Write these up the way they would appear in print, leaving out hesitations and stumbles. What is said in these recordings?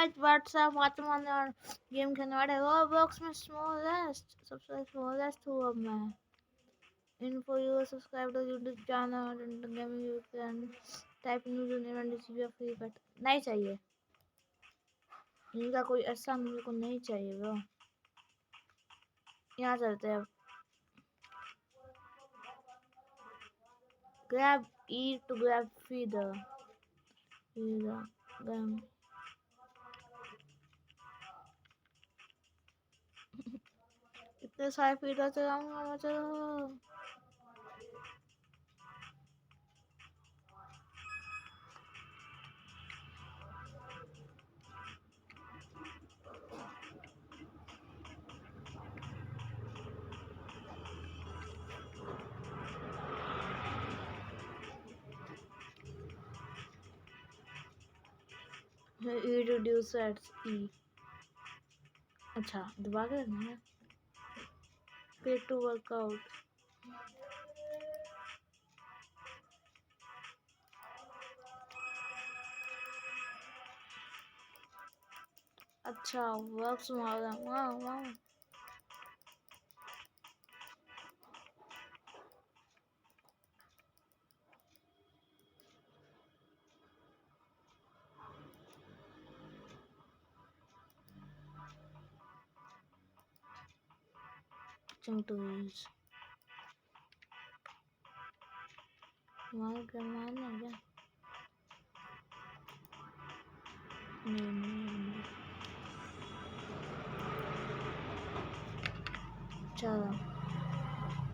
Guys WhatsApp वर्तमान और game खेलने वाले रोब्लॉक्स में स्मॉलेस्ट सबसे स्मॉलेस्ट हूँ अब मैं। Info you subscribe to YouTube channel gaming you can type new name and receive your free but नहीं चाहिए इनका कोई ऐसा मुझे को नहीं चाहिए ब्रो। यहाँ चलते हैं grab E to grab feeder game इतने सारे फीडर चलाऊंगा मैं चलो। E reduce at E अच्छा दबा के रखना है पे टू वर्कआउट। अच्छा वर्क्स मारा वाह वाह चमटूज मार क्या मारना क्या नहीं। चलो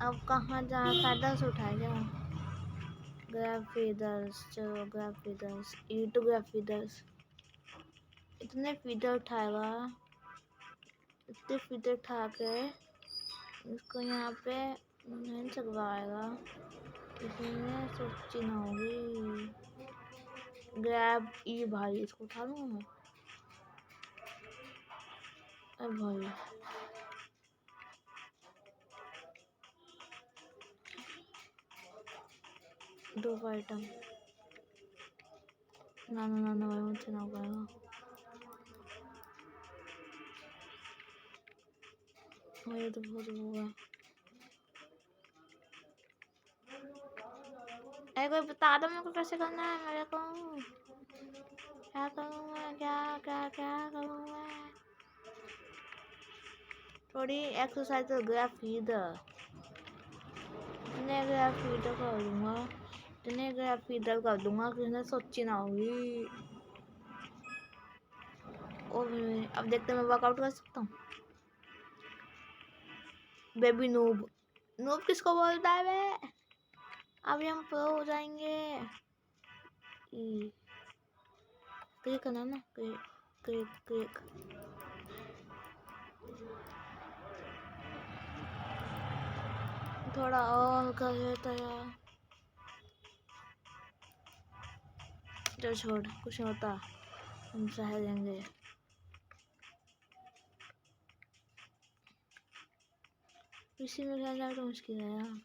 अब कहाँ जाना फायदा से उठाएगा ग्रैब फीडर्स। चलो ग्रैब फीडर्स ई टू ग्रैब फीडर्स इतने फीडर उठाएगा इतने फीडर उठा के इसको यहाँ पे नहीं चलवाएगा इसमें सोची ना होगी। ग्रैब ई भाई इसको उठा लूँगा मैं। अरे भाई दो आइटम ना ना ना ना भाई मुझसे ना हो पाएगा। ये तो बहुत होगा। अरे कोई बता दो मेरे को कैसे करना है मेरे को क्या करूँ मैं क्या क्या क्या करूँ मैं। थोड़ी एक्सरसाइज हो गया फीडर इतने गया फीडर कर दूंगा इतने गया फीडर कर दूंगा कि इन्हें सोची ना होगी। और अब देखते मैं वर्कआउट कर सकता हूँ। बेबी नूब नूब किसको बोलता है बे अभी हम प्रो हो जाएंगे। क्लिक करना ना क्लिक क्लिक क्लिक थोड़ा और कर लेता यार। चल छोड़ कुछ होता हम सह लेंगे। इसी में रहना तो मुश्किल है यार।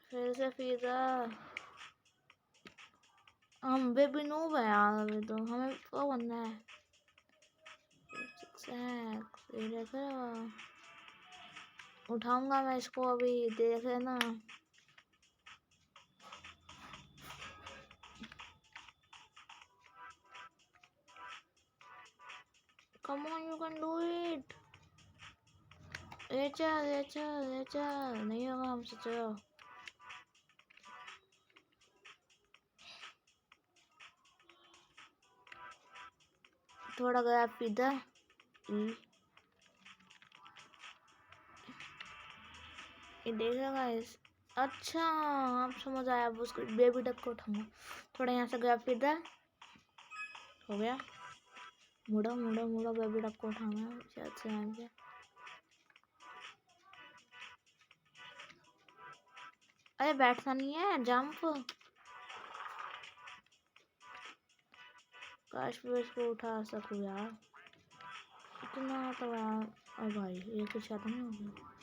फिर से फीदा हम बेबी नूब है यार अभी तो हमें तो बनना है। ये देखो उठाऊंगा मैं इसको अभी देख लेना। Come on you can do it ले चल नहीं होगा हमसे। चलो थोड़ा गया पिदा ये देखा गाइस। अच्छा आप समझ आया अब उसको बेबी डक को उठाऊंगा। थोड़ा यहाँ से गया पिदा हो गया मुड़ा मुड़ा मुड़ा बेबी डक को उठाऊंगा शायद से यहाँ पे। अरे बैठना नहीं है जंप काश मैं इसको उठा सकूँ यार इतना तो यार। और भाई ये कुछ आता नहीं होगा।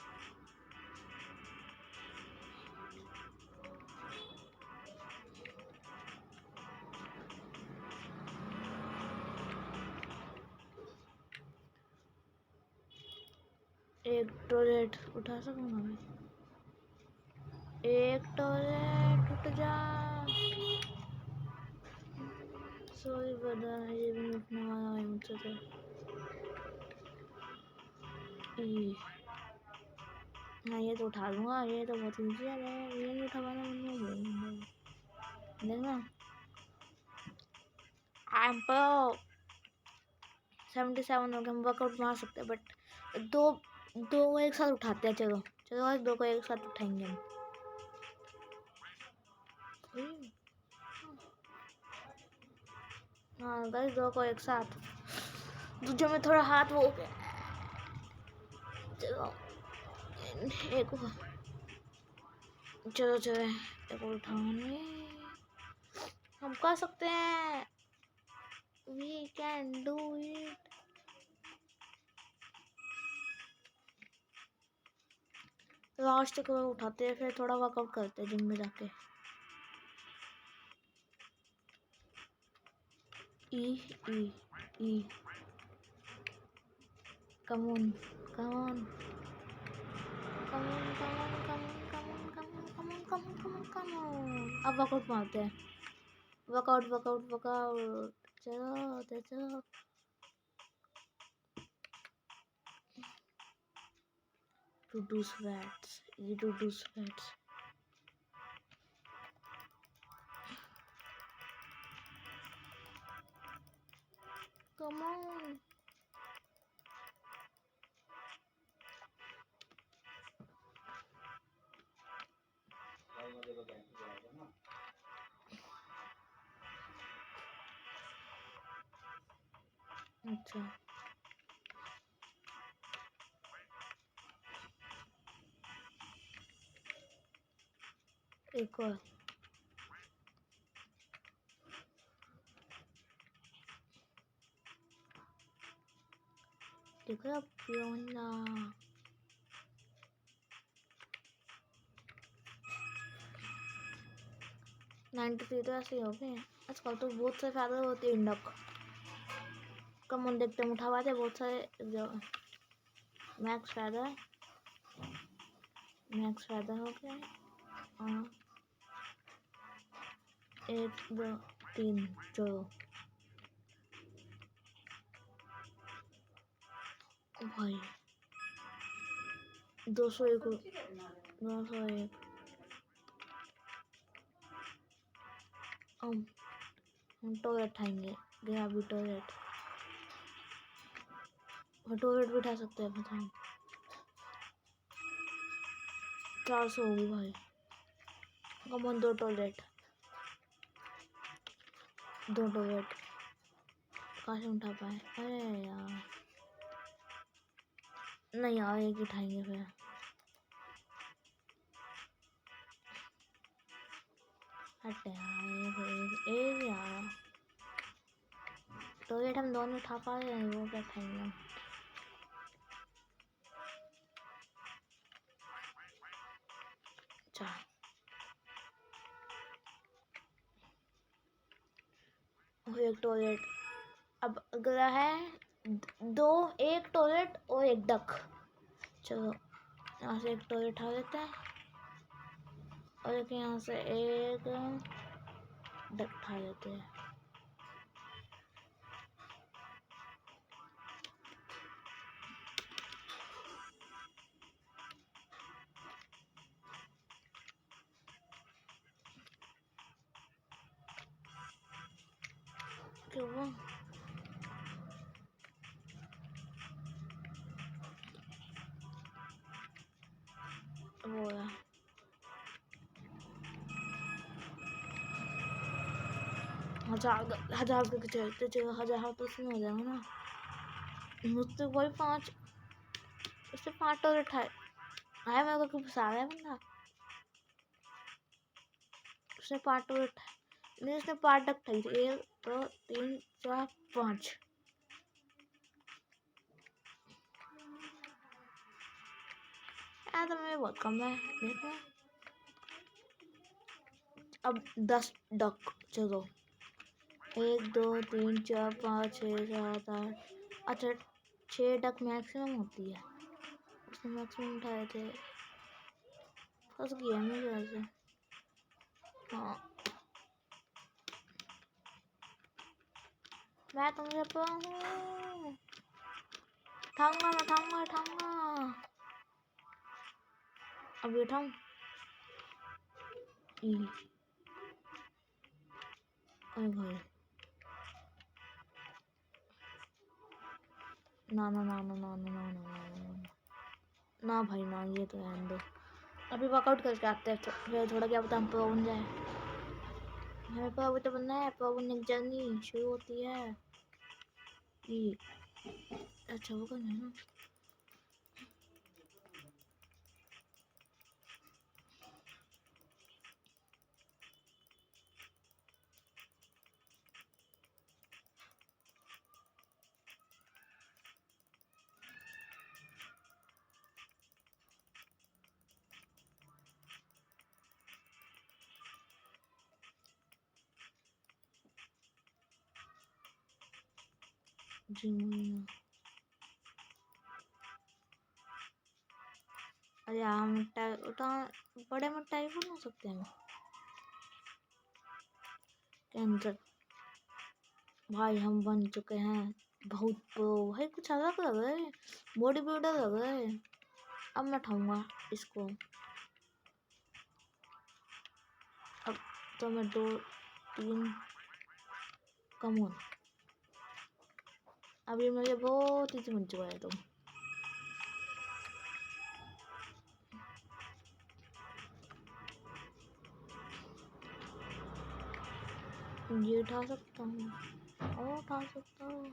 एक टॉयलेट उठा सकूंगा मैं? एक टॉयलेट उठ जा। सॉरी ब्रदर, ये भी नहीं उठने वाला है मुझसे तो। हाँ ये तो उठा लूंगा, ये तो बहुत ईजी है। ये नहीं उठा पाना देखना। I am pro. 77 हो गया, हम वर्कआउट मार सकते हैं, बट दो दो को एक साथ उठाते हैं। चलो चलो आज दो को एक साथ उठाएंगे हम। हाँ गाइस, दो को एक साथ। दूसरे में थोड़ा हाथ वो हो गया। चलो एक चलो चलो एक उठाने हम कर सकते हैं। We can do it. Last को उठाते हैं, फिर थोड़ा वर्कआउट करते हैं जिम में जाके। ई ई ई come on come on come on come on come on come on come on come on come on come on come on. अब वर्कआउट मारते हैं। Workout workout workout. चलो चलो। To do sweats, easy to do sweats. Come on. अच्छा एक और। देखो अब पियोना 93 तो ऐसे ही हो गए। आजकल तो बहुत से फायदे होते हैं इंडक। कम ऑन देखते हैं, उठा पाते बहुत सारे जो मैक्स फायदा है। मैक्स फायदा हो गया है। हाँ 1 2 3 चलो भाई 201 201। हम टॉयलेट उठाएंगे। गया भी टॉयलेट। टॉयलेट भी उठा सकते हैं बताओ। 400 होगी भाई। कम ऑन दो टॉयलेट कहाँ से उठा पाए? अरे यार नहीं यार, एक उठाएंगे फिर। हट यार एक यार टॉयलेट हम दोनों उठा पा रहे हैं, वो क्या उठाएंगे हम। अच्छा एक टॉयलेट। अब अगला है दो, एक टॉयलेट और एक डक। चलो यहाँ से एक टॉयलेट उठा लेते हैं और एक यहाँ से एक डक उठा लेते हैं। क्यों वो है 1000 के चलते चलो 1000 तो उसमें हो जाएगा ना। मुझसे वही 5 उससे 5 टॉयलेट है मेरे को क्यों फंसा रहा है बंदा। उसने 5 टॉयलेट नहीं, उसने 5 डक ठाई थी। 1 2 3 4 5। तो मेरे बहुत कम है देखो। अब 10 डक। चलो 1 2 3 4 5 6 7 8। अच्छा 6 डक मैक्सिमम होती है। मैक्सिमम उठाए थे। फंस गया मेरी वजह से। हाँ मैं तुमसे हूँ, उठाऊंगा मैं, उठाऊंगा। अभी उठाऊं? अरे भाई ना ना ना ना ना ना ना ना ना ना भाई ना, ये तो है दो। अभी वर्कआउट करके आते हैं, तो फिर थोड़ा क्या पता हम प्रो बन जाए। हमें प्रो तो बनना है, प्रो बनने की जर्नी शुरू होती है। ये अच्छा वो करना है ना। जी अरे हम उठा बड़े में टाइप हो सकते हैं कैंसर। भाई हम बन चुके हैं बहुत प्रो भाई, कुछ अलग लग रहा है, बॉडी बिल्डर लग रहा है। अब मैं उठाऊंगा इसको। अब तो मैं 2 3 कम हो। अभी मुझे बहुत ही बन चुका है तुम। ये उठा सकता हूँ और उठा सकता हूँ।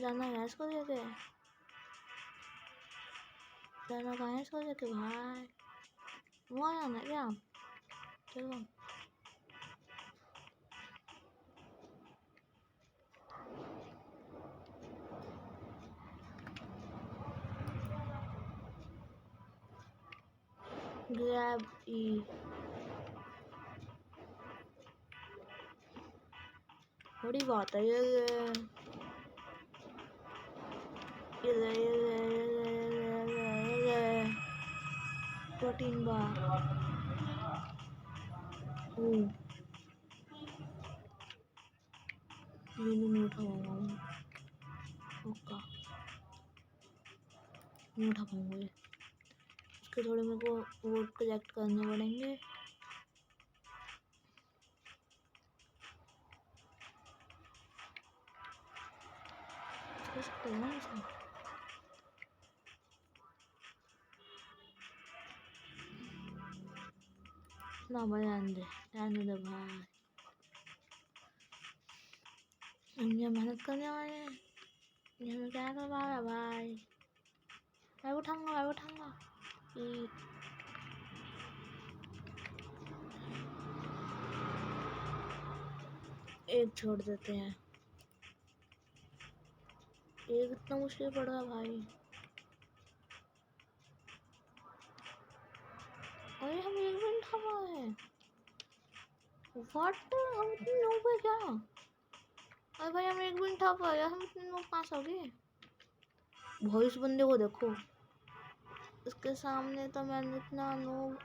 जाना है इसको लेके, जाना कहाँ है इसको लेके भाई? वहाँ जाना क्या? चलो ग्रैब ई। बड़ी बात है ये प्रोटीन बार। ये नहीं उठाऊंगा ओका, नहीं उठा पाऊंगा ये। इसके थोड़े मेरे को वोट कलेक्ट करने पड़ेंगे। सकते हैं ना इसमें। ना भाई रहने दे भाई, हम ये मेहनत करने वाले हैं, ये हमें क्या करवा रहा है भाई? मैं उठाऊंगा एक छोड़ देते हैं। एक इतना मुश्किल पड़ रहा भाई। अरे हम एक मिनट हवा है व्हाट, हम इतने लोग है क्या? अरे भाई हम एक मिनट हवा है, हम इतने लोग पास हो गए भाई। इस बंदे को देखो, उसके सामने तो मैं इतना लोग।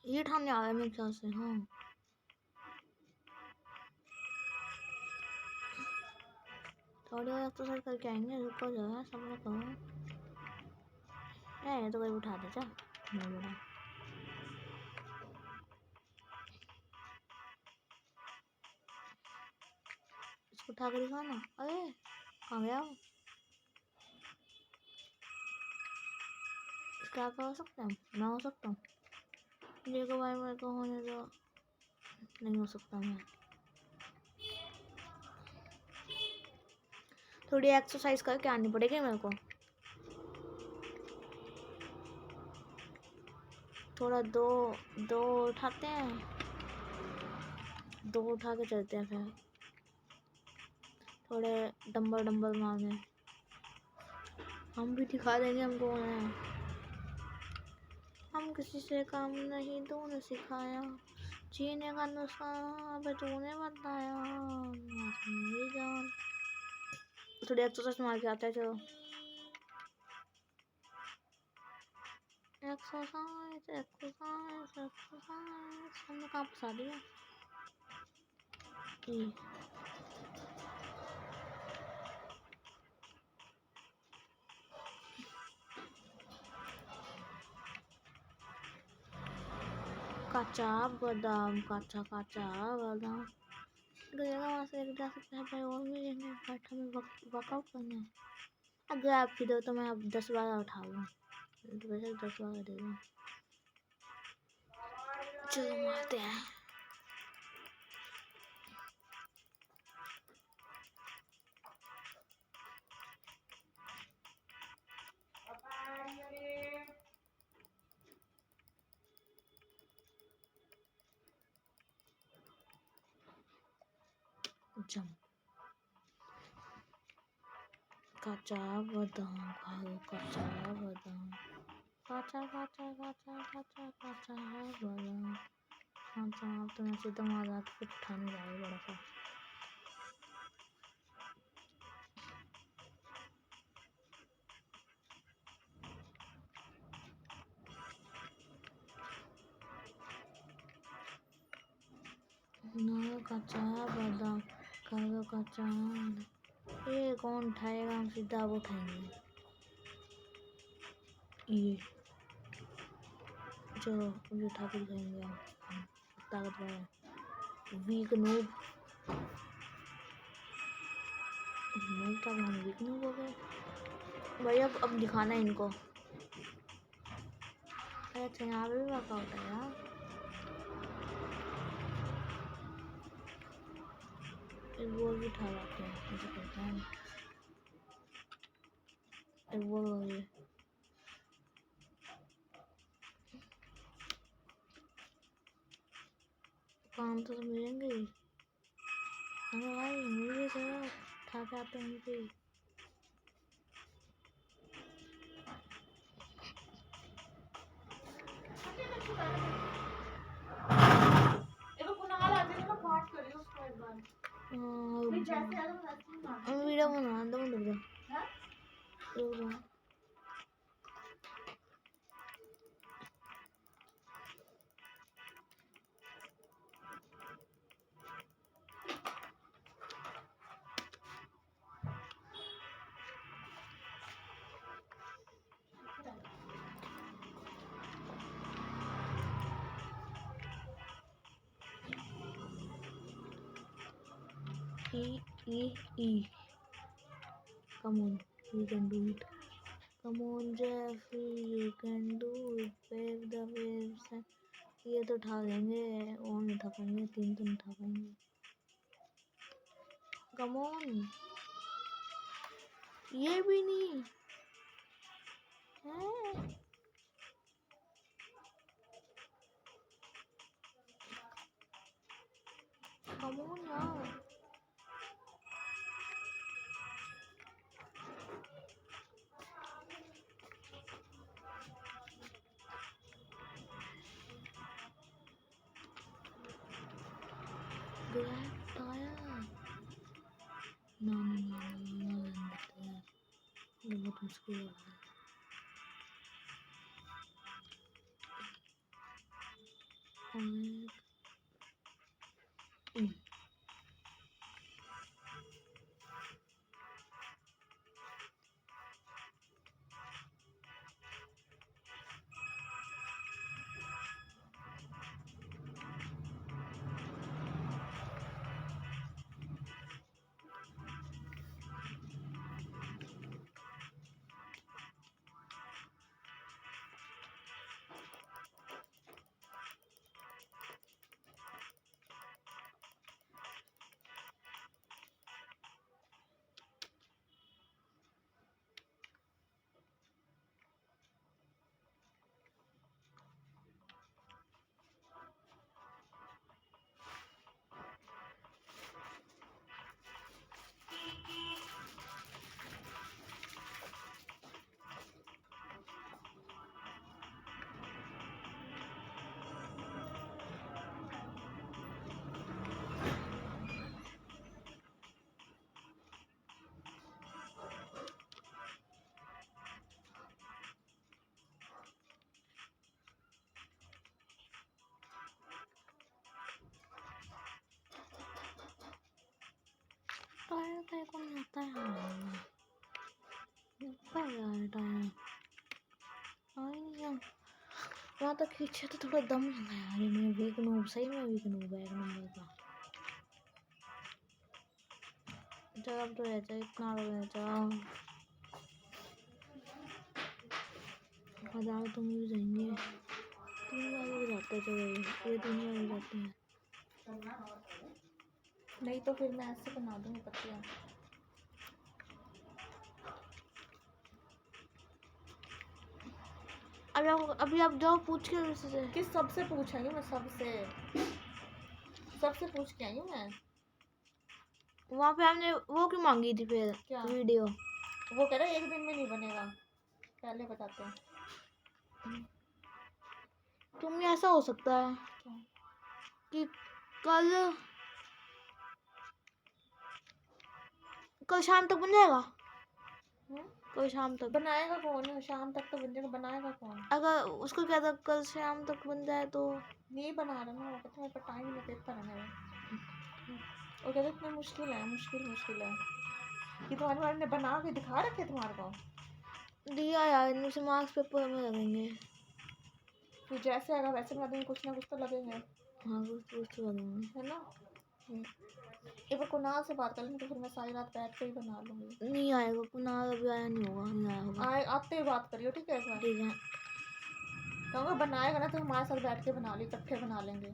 ये ठाने आ रहा है मेरे ख्याल से। हाँ थोड़ी और एक्सरसाइज करके आएंगे, रुको जरा सब लोग करो। ये तो कोई उठा दे जा नहीं बोला। इसको उठा कर दिखाना। अरे कहाँ गया वो? क्या कर सकते हैं? मैं हो सकता हूँ देखो भाई, मेरे को होने दो। नहीं हो सकता मैं। थोड़ी एक्सरसाइज करके आनी पड़ेगी मेरे को। थोड़ा दो दो उठाते हैं, दो उठा के चलते हैं फिर। थोड़े डंबल मारने हम भी दिखा देंगे हम कौन है। हम किसी से काम नहीं, तूने सिखाया जीने का नुस्खा, अब तूने बताया मेरी जान। थोड़ी एक्सरसाइज मार के आता है। चलो एक्सरसाइज एक्सरसाइज एक्सरसाइज, हमने कहाँ फंसा दिया। कच्चा बादाम, कच्चा कच्चा बादाम गया वहाँ से जा सकते हैं भाई। और भी बैठा में वर्कआउट करना है। अगर आप दो तो मैं अब 10 बार उठा लूँ, वैसे 10 बार दे दूँ। चलो मारते हैं। जम कच्चा बादाम खाओ, कच्चा बादाम, कच्चा कच्चा कच्चा कच्चा कच्चा बादाम। कच्चा तो मैं सीधा मारा तो उठाने जाए बड़ा सा। ना कच्चा बादाम खाओ, कच्चा। ये कौन उठाएगा? हम सीधा वो उठाएंगे। ये चलो अभी उठा के दिखाएंगे हम ताकतवर है। वीक नूब नूब तक हम वीक नूब हो गए भाई। अब दिखाना है इनको। अच्छा यहाँ पे भी वर्कआउट है यार। एक बॉल भी उठा लाते हैं, मुझे पता है। एक बॉल हो गई। काम तो मिलेंगे ही। अरे भाई मुझे जरा उठा के आते हैं मुझे। वीडियो बना दो E. Come on, you can do it. Come on, Jeffrey, you can do it. Wave the waves. ये तो उठा देंगे, और नहीं उठा पाएंगे। 3 तो नहीं उठा पाएंगे। Come on, ये भी नहीं है। Come on यार। Grab tire. No, ये बहुत मुश्किल है। टायर कौन आता है ऊपर यार टायर आई वहाँ तक खींचे तो थोड़ा दम लगा यार मैं वीक नूब सही में वीक नूब है एक नंबर का चल अब तो रहता है इतना रहता हजार तो मिल जाएंगे 3 बार भी जाते थे ये 3 बार भी जाते हैं नहीं तो फिर मैं ऐसे बना दूंगी पत्तियाँ। अभी आप जाओ पूछ के किसी से किस सबसे पूछ आई हूँ मैं सबसे पूछ के आई हूँ मैं। वहाँ पे हमने वो क्यों मांगी थी फिर क्या वीडियो वो कह रहा है 1 दिन में नहीं बनेगा पहले बताते हैं। तुम ऐसा हो सकता है क्या कि कल कल शाम तक बन जाएगा कल शाम तक बनाएगा कौन शाम तक तो बन जाएगा बनाएगा कौन। अगर उसको क्या था कल शाम तक बन जाए तो नहीं बना रहा ना वो कहता मेरे पास टाइम नहीं पेपर है मेरा और कहते इतनी मुश्किल है कि तुम्हारे वाले ने बना के दिखा रखे तुम्हारे को दिया यार इनमें से मार्क्स पेपर में लगेंगे फिर जैसे आएगा वैसे बना देंगे कुछ ना कुछ तो लगेंगे हाँ कुछ तो लगेंगे है ना। एक बार कुणाल से बात कर लेंगे तो फिर मैं सारी रात बैठ के ही बना लूंगी। नहीं आएगा कुनाल अभी आया नहीं होगा नहीं आया होगा आते ही बात करियो ठीक है एक बार ठीक है कहूँगा बनाएगा ना तो हमारे साथ बैठ के बना ली इकट्ठे बना लेंगे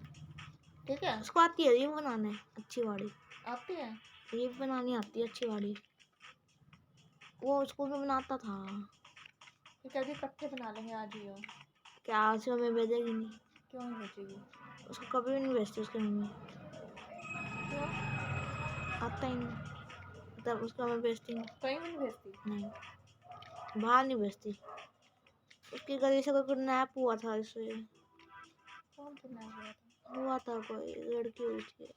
ठीक है। उसको आती है ये बनाने अच्छी वाली आती है ये भी बनानी आती है अच्छी वाली वो स्कूल में बनाता था ये कहती इकट्ठे बना लेंगे आज ही हो। क्या आज से हमें भेजेगी नहीं क्यों नहीं भेजेगी उसको कभी भी नहीं भेजती उसकी मम्मी क्यों आता ही नहीं तब उसको हमें भेजती नहीं कहीं भी नहीं भेजती नहीं बाहर नहीं भेजती उसकी गली से कोई किडनैप हुआ था इससे कौन किडनैप हुआ था कोई लड़की हुई थी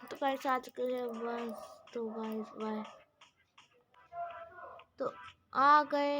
तो गाइस आज के लिए बस तो गाइस बाय तो आ गए